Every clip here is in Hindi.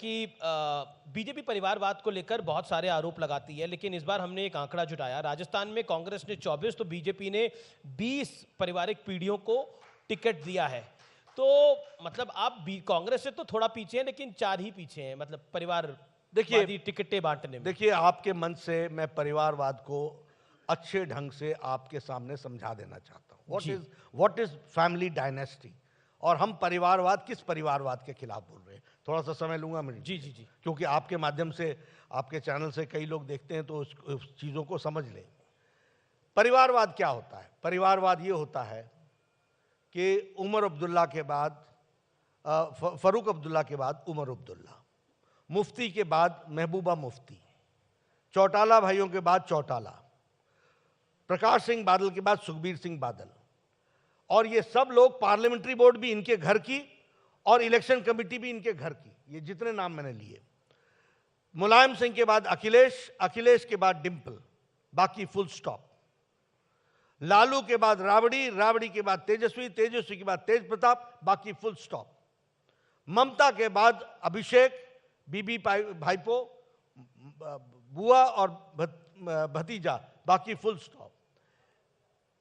कि बीजेपी परिवारवाद को लेकर बहुत सारे आरोप लगाती है, लेकिन इस बार हमने एक आंकड़ा जुटाया। राजस्थान में कांग्रेस ने 24 तो बीजेपी ने 20 पारिवारिक पीढ़ियों को टिकट दिया है। तो मतलब आप कांग्रेस से तो थोड़ा पीछे हैं, लेकिन 4 ही पीछे हैं, मतलब परिवार देखिए टिकटें बांटने में। देखिए, आपके मन से मैं परिवारवाद को अच्छे ढंग से आपके सामने समझा देना चाहता हूँ। व्हाट इज फैमिली डायनेस्टी, और हम परिवारवाद, किस परिवारवाद के खिलाफ बोल रहे हैं। थोड़ा सा समय लूंगा मैं। जी जी जी। क्योंकि आपके माध्यम से, आपके चैनल से कई लोग देखते हैं, तो उस चीजों को समझ लें। परिवारवाद क्या होता है? परिवारवाद ये होता है कि उमर अब्दुल्ला के बाद फरूक अब्दुल्ला के बाद उमर अब्दुल्ला, मुफ्ती के बाद महबूबा मुफ्ती, चौटाला भाइयों के बाद चौटाला, प्रकाश सिंह बादल के बाद सुखबीर सिंह बादल, और ये सब लोग, पार्लियामेंट्री बोर्ड भी इनके घर की और इलेक्शन कमेटी भी इनके घर की। ये जितने नाम मैंने लिए, मुलायम सिंह के बाद अखिलेश, अखिलेश के बाद डिंपल, बाकी फुल स्टॉप। लालू के बाद राबड़ी, राबड़ी के बाद तेजस्वी, तेजस्वी के बाद तेज प्रताप, बाकी फुल स्टॉप। ममता के बाद अभिषेक, बीबी भाईपो, बुआ और भतीजा, बाकी full stop.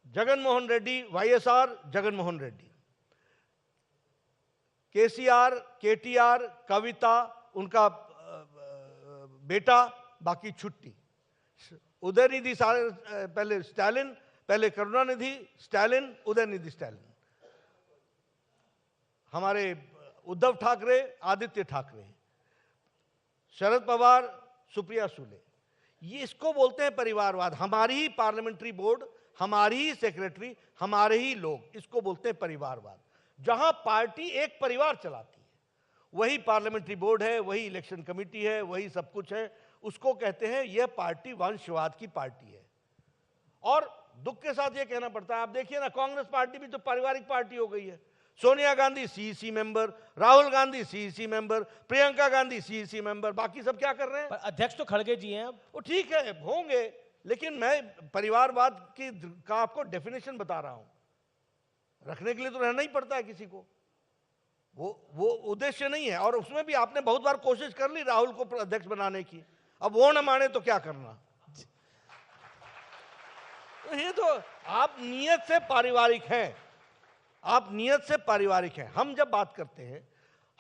Jagan Mohan Reddy, YSR, Jagan Mohan Reddy, KCR, KTR, Kavitha, उनका बेटा, बाकी छुट्टी। उदयनिधि, पहले स्टालिन, पहले करुणानिधि, स्टालिन, उदयनिधि, स्टालिन। हमारे उद्धव ठाकरे, आदित्य ठाकरे, शरद पवार, सुप्रिया सुले। ये इसको बोलते हैं परिवारवाद। हमारी ही पार्लियामेंट्री बोर्ड, हमारी ही सेक्रेटरी, हमारे ही लोग, इसको बोलते हैं परिवारवाद। जहां पार्टी एक परिवार चलाती है, वही पार्लियामेंट्री बोर्ड है, वही इलेक्शन कमेटी है, वही सब कुछ है, उसको कहते हैं यह पार्टी वंशवाद की पार्टी है। और दुख के साथ यह कहना पड़ता है, आप देखिए ना, कांग्रेस पार्टी भी तो पारिवारिक पार्टी हो गई है। Sonia Gandhi CEC member, Rahul Gandhi CEC member, Priyanka Gandhi CEC member, बाकी सब क्या कर रहे हैं? पर अध्यक्ष तो खड़गे जी हैं। अब वो ठीक है, होंगे, लेकिन मैं परिवारवाद की का आपको डेफिनेशन बता रहा हूं। रखने के लिए तो रहना ही पड़ता है किसी को, वो उद्देश्य नहीं है। और उसमें भी आपने बहुत बार कोशिश कर ली राहुल को अध्यक्ष बनाने की, अब वो ना माने तो क्या करना। तो ये तो आप नियत से पारिवारिक हैं, आप नियत से पारिवारिक हैं। हम जब बात करते हैं,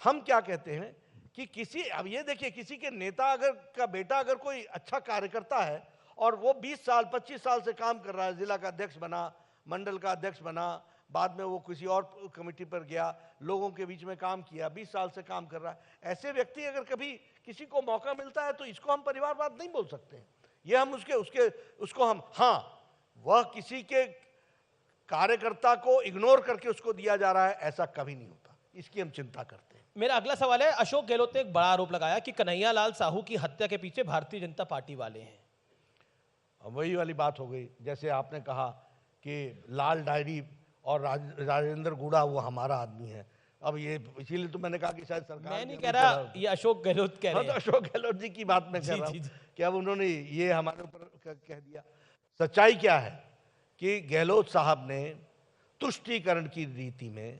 हम क्या कहते हैं कि किसी, अब ये देखिए, किसी के नेता अगर का बेटा अगर कोई अच्छा कार्यकर्ता है और वो 20 साल 25 साल से काम कर रहा है, जिला का अध्यक्ष बना, मंडल का अध्यक्ष बना, बाद में वो किसी और कमेटी पर गया, लोगों के बीच में काम किया, 20 साल से काम कर रहा है, ऐसे व्यक्ति अगर कभी किसी को मौका मिलता है तो इसको हम परिवारवाद नहीं बोल सकते। ये हम उसको हम, हाँ, वह किसी के कार्यकर्ता को इग्नोर करके उसको दिया जा रहा है, ऐसा कभी नहीं होता, इसकी हम चिंता करते हैं। मेरा अगला सवाल है, अशोक गहलोत ने एक बड़ा आरोप लगाया कि कन्हैया लाल साहू की हत्या के पीछे भारतीय जनता पार्टी वाले हैं। अब वही वाली बात हो गई, जैसे आपने कहा कि लाल डायरी और राजेंद्र गुड़ा वो हमारा आदमी है। अब ये इसीलिए तो मैंने कहा कि शायद सरकार, मैं नहीं कह रहा, ये अशोक गहलोत कह रहे हैं। तो अशोक गहलोत जी की बात मैं कर रहा हूं कि अब उन्होंने ये हमारे ऊपर कह दिया। सच्चाई क्या है कि गहलोत साहब ने तुष्टीकरण की रीति में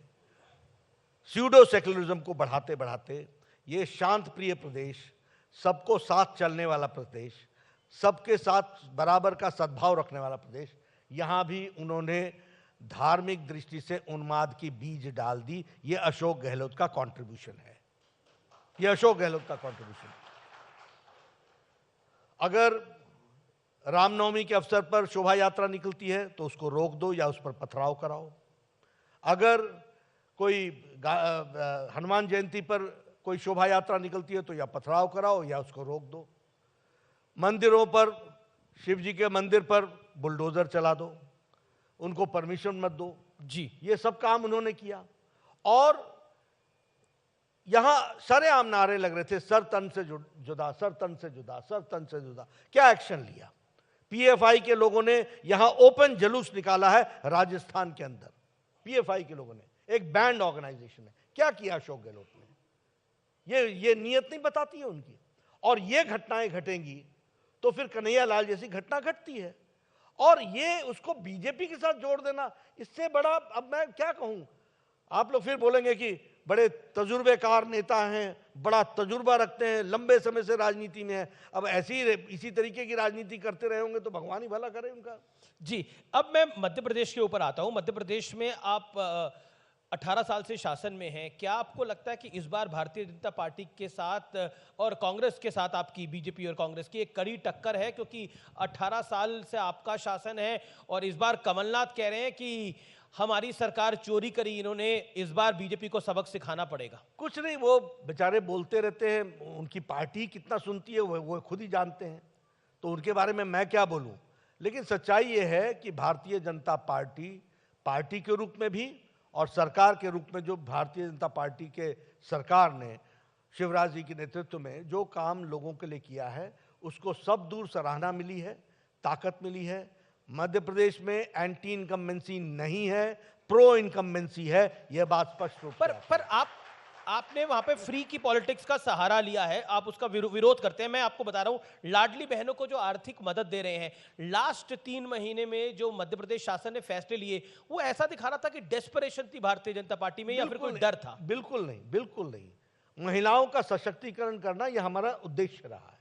स्यूडो सेक्युलरिज्म को बढ़ाते बढ़ाते ये शांत प्रिय प्रदेश, सबको साथ चलने वाला प्रदेश, सबके साथ बराबर का सद्भाव रखने वाला प्रदेश, यहां भी उन्होंने धार्मिक दृष्टि से उन्माद की बीज डाल दी। ये अशोक गहलोत का कंट्रीब्यूशन है, ये अशोक गहलोत का कंट्रीब्यूशन। अगर रामनवमी के अवसर पर शोभा यात्रा निकलती है तो उसको रोक दो या उस पर पथराव कराओ। अगर कोई हनुमान जयंती पर कोई शोभा यात्रा निकलती है तो या पथराव कराओ या उसको रोक दो। मंदिरों पर, शिव जी के मंदिर पर बुलडोजर चला दो, उनको परमिशन मत दो। जी, ये सब काम उन्होंने किया। और यहां सरेआम नारे लग रहे थे, सर तन से जुदा, सर तन से जुदा, सर तन से जुदा। क्या एक्शन लिया? पीएफआई के लोगों ने यहां ओपन जुलूस निकाला है राजस्थान के अंदर। पीएफआई के लोगों ने, एक बैंड ऑर्गेनाइजेशन है। क्या किया अशोक गहलोत ने? ये नियत नहीं बताती है उनकी। और ये घटनाएं घटेंगी तो फिर कन्हैया लाल जैसी घटना घटती है। और ये उसको बीजेपी के साथ जोड़ देना, इससे बड़ा अब मैं क्या कहूं। आप लोग फिर बोलेंगे कि बड़े तजुर्बेकार नेता हैं, बड़ा तजुर्बा रखते हैं, लंबे समय से राजनीति में है। अब इसी तरीके की राजनीति करते रहे होंगे तो भगवान ही भला करे उनका। जी, अब मैं मध्य प्रदेश के ऊपर आता हूं। मध्य प्रदेश में आप 18 साल से शासन में हैं। क्या आपको लगता है कि इस बार भारतीय जनता पार्टी के साथ और कांग्रेस के साथ आपकी, बीजेपी और कांग्रेस की एक कड़ी टक्कर है? क्योंकि 18 साल से आपका शासन है और इस बार कमलनाथ कह रहे हैं कि हमारी सरकार चोरी करी, इन्होंने इस बार बीजेपी को सबक सिखाना पड़ेगा। कुछ नहीं, वो बेचारे बोलते रहते हैं, उनकी पार्टी कितना सुनती है वो खुद ही जानते हैं, तो उनके बारे में मैं क्या बोलूं। लेकिन सच्चाई ये है कि भारतीय जनता पार्टी के रूप में भी और सरकार के रूप में, जो भारतीय जनता पार्टी के सरकार ने शिवराज जी के नेतृत्व में जो काम लोगों के लिए किया है, उसको सब दूर सराहना मिली है, ताकत मिली है। मध्य प्रदेश में एंटी इनकम्बेंसी नहीं है, प्रो इनकम्बेंसी है, यह बात स्पष्ट रूप से। पर आपने वहां पे फ्री की पॉलिटिक्स का सहारा लिया है, आप उसका विरोध करते हैं। मैं आपको बता रहा हूं, लाडली बहनों को जो आर्थिक मदद दे रहे हैं, लास्ट 3 महीने में जो मध्य प्रदेश शासन ने फैसले लिए, वो ऐसा दिखा रहा था कि डेस्परेशन थी भारतीय जनता पार्टी में या फिर कोई डर था? बिल्कुल नहीं, बिल्कुल नहीं। महिलाओं का सशक्तिकरण करना यह हमारा उद्देश्य रहा है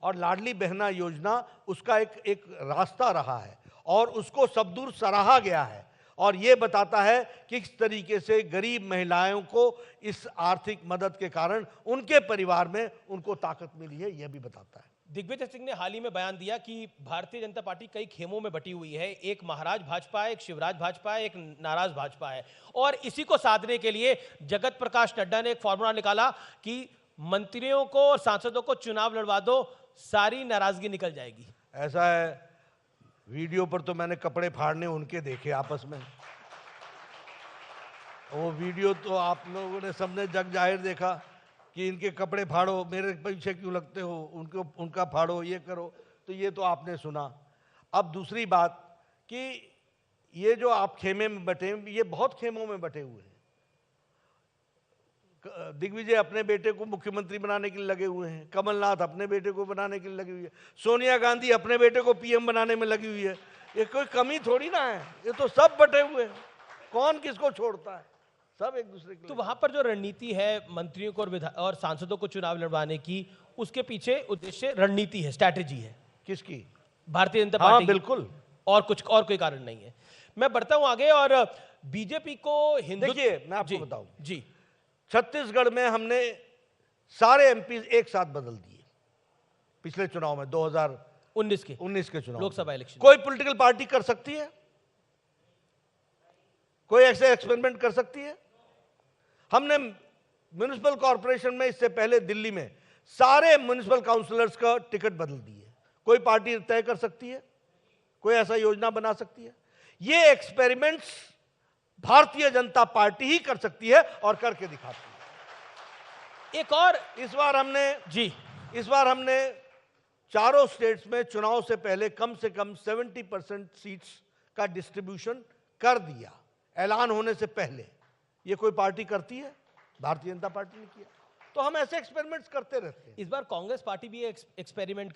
और लाडली बहना योजना उसका एक रास्ता रहा है और उसको सब दूर सराहा गया है। और ये बताता है कि किस तरीके से गरीब महिलाओं को इस आर्थिक मदद के कारण उनके परिवार में उनको ताकत मिली है, यह भी बताता है। दिग्विजय सिंह ने हाल ही में बयान दिया कि भारतीय जनता पार्टी कई खेमों में बटी हुई है, एक महाराज भाजपा है, एक शिवराज भाजपा है, एक नाराज भाजपा है। और इसी को साधने के लिए जगत प्रकाश नड्डा ने एक फॉर्मूला निकाला कि मंत्रियों को और सांसदों को चुनाव लड़वा दो, सारी नाराजगी निकल जाएगी। ऐसा है, वीडियो पर तो मैंने कपड़े फाड़ने उनके देखे आपस में, वो वीडियो तो आप लोगों ने सबने जग जाहिर देखा कि इनके कपड़े फाड़ो, मेरे पीछे क्यों लगते हो, उनका फाड़ो, ये करो, तो ये तो आपने सुना। अब दूसरी बात कि ये जो आप खेमे में बटे, ये बहुत खेमों में बटे हुए हैं। दिग्विजय अपने बेटे को मुख्यमंत्री बनाने के लिए लगे हुए हैं, कमलनाथ अपने बेटे को बनाने के लिए लगी हुई है, सोनिया गांधी अपने बेटे को पीएम बनाने में लगी हुई है। ये कोई कमी थोड़ी ना है, ये तो सब बटे हुए हैं, कौन किसको छोड़ता है, सब एक दूसरे के। तो वहां पर जो रणनीति है मंत्रियों को और सांसदों को चुनाव लड़वाने की, उसके पीछे उद्देश्य रणनीति है, स्ट्रैटेजी है। किसकी? भारतीय जनता पार्टी। बिल्कुल, और कोई कारण नहीं है। मैं बढ़ता हूं आगे और बीजेपी को देखिए मैं आपको बताऊं जी, छत्तीसगढ़ में हमने सारे एमपी एक साथ बदल दिए पिछले चुनाव में, 2019 के चुनाव, लोकसभा इलेक्शन। कोई पॉलिटिकल पार्टी कर सकती है, कोई ऐसे एक्सपेरिमेंट कर सकती है? हमने म्युनिसिपल कॉर्पोरेशन में इससे पहले दिल्ली में सारे म्युनिसिपल काउंसिलर्स का टिकट बदल दिए। कोई पार्टी तय कर सकती है? कोई ऐसा योजना बना सकती है? ये एक्सपेरिमेंट्स भारतीय जनता पार्टी ही कर सकती है और करके दिखाती है। एक और इस बार हमने चारों स्टेट्स में चुनाव से पहले कम से कम 70% सीट्स का डिस्ट्रीब्यूशन कर दिया, ऐलान होने से पहले। ये कोई पार्टी करती है? भारतीय जनता पार्टी ने किया। तो हम ऐसे एक्सपेरिमेंट्स करते रहते हैं। इस बार कांग्रेस पार्टी भी एक्सपेरिमेंट